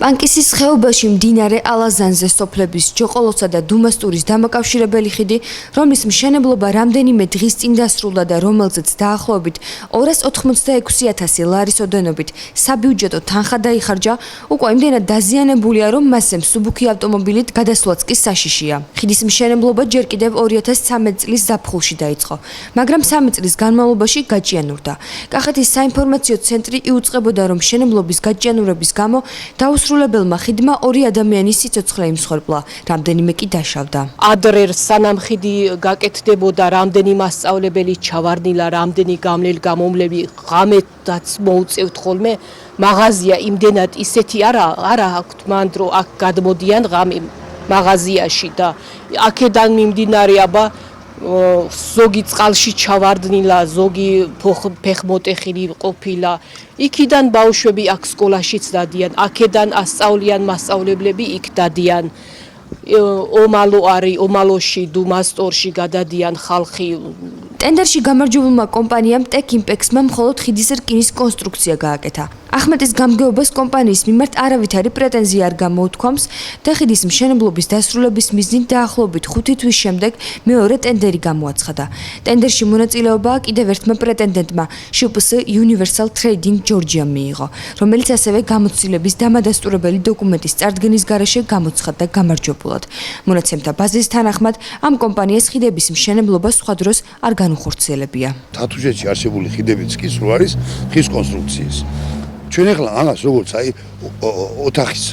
პანკისის ხეობაში მდინარე ალაზანზე სოფლების ჯოყოლოსა და დუმასტურის დამაკავშირებელი ხიდი, რომლის მშენებლობა რამდენიმე დღის წინ დასრულდა და რომელზეც დაახლოებით 286,000 ლარის ოდენობით საბიუჯეტო თანხა დაიხარჯა, უკვე იმდენად დაზიანებულია, რომ მასზე მსუბუქი ავტომობილით გადასვლაც კი საშიშია. ხიდის მშენებლობა ჯერ კიდევ 2013 წლის ზაფხულში დაიწყო, მაგრამ 3 წლის განმავლობაში გაჭიანურდა. კახეთის საინფორმაციო ცენტრი იუწყებოდა, რომ მშენებლობის გაჭიანურების გამო დაუსრულებელმა ხიდმა 2 ადამიანის სიცოცხლე იმსხვერპლა, რამდენიმე კი დაშავდა. ადრე სანამ ხიდი გაკეთდებოდა, რამდენი მასწავლებელი ჩავარდნილა, რამდენი გამომლები ღამედაც მოუწევთ ხოლმე, მაღაზია იმდენად ისეთი არა აქვთ მანდ, რომ აქ გადმოდიან ღამე მაღაზიაში და აქედან მიმდინარე აბა ზოგი წყალში ჩავარდნილა, ზოგი ფეხმოტეხილი ყოფილა. იქიდან ბავშვები აქ სკოლაშიც დადიან, აქედან ასწავლიან მასწავლებლები იქ დადიან. ომალო არის, ომალოში, დუმასტორში გადადიან ხალხი. ტენდერში გამარჯვებულმა კომპანიამ ტეკ იმპექსმა მხოლოდ ხიდის რკინის კონსტრუქცია გააკეთა. ახმეტის გამგეობას კომპანიის მიმართ არავითარი პრეტენზია არ გამოუთქვამს და ხიდის მშენებლობის დასრულების მიზნით დაახლოებით 5 თვის შემდეგ მეორე ტენდერი გამოაცხადა. ტენდერში მონაწილეობა კიდევ ერთმა პრეტენდენტმა შპს Universal Trading Georgia მიიღო, რომელიც ასევე გამოცდილების დამადასტურებელი დოკუმენტის წარდგენის გარეშე გამოცხადდა გამარჯვებულად. მონაცემთა ბაზის თანახმად, ამ კომპანიას ხიდების მშენებლობა სხვა დროს არ განუხორციელებია. თათუშეთში არსებული ხიდებიც კი სულ არის ხის კონსტრუქციის. ჩვენ ახლა ამას როგორც აი ოთახის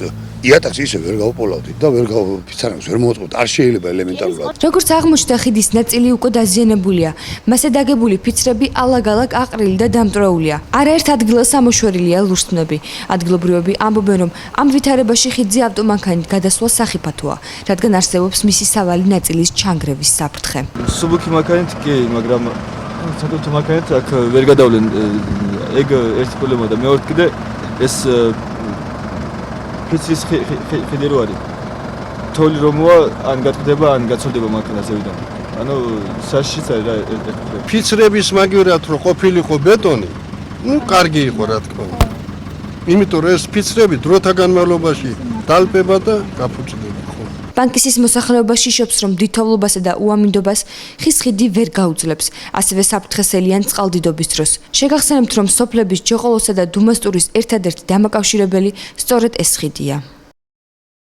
იატაკს ისე ვერ გავპოლავდით და ფიცარებს ვერ მოვწყობთ, არ შეიძლება ელემენტარულად. როგორც აღმოჩნდა, ხიდის ნაწილი უკვე დაზიანებულია. მასზე დაგებული ფიცრები ალაგ-ალაგ აყრილი და დამტვრეულია. არაერთ ადგილას ამოშვერილია ლურსმნები. ადგილობრივები ამბობენ, რომ ამ ვითარებაში ხიდზე ავტომანქანით გადასვლა სახიფათოა, რადგან არსებობს მისი სავალი ნაწილის ჩანგრევის საფრთხე. სუბუქი მანქანით კი, მაგრამ საკუთო მანქანით აქ ვერ გადავლენ. ეგ ერთი პრობლემა და მეორე კიდე ეს ფიცრის ხიდი რო არის. თოვლი რომოა, ან გატკდება, ან გაწოლდება მანქანა ზევიდან. ანუ საშიშიც არის რა ერთი. ფიცრების მაგივრად რო ყოფილიყო ბეტონი, კარგი იყო რა თქმა უნდა. იმიტომ რომ ეს ფიცრები დროთა განმავლობაში დალპება და გაფუჭდება. პანკისის მოსახლეობაში შობს, რომ დიდთოვლობასა და უამინდობას ხის ხიდი ვერ გაუძლებს, ასევე საფრთხესელიან წყალდიდობის დროს. შეგახსენებთ, რომ სოფლების ჯოყოლოსა და დუმასტურის ერთადერთი დამაკავშირებელი სწორედ ეს ხიდია.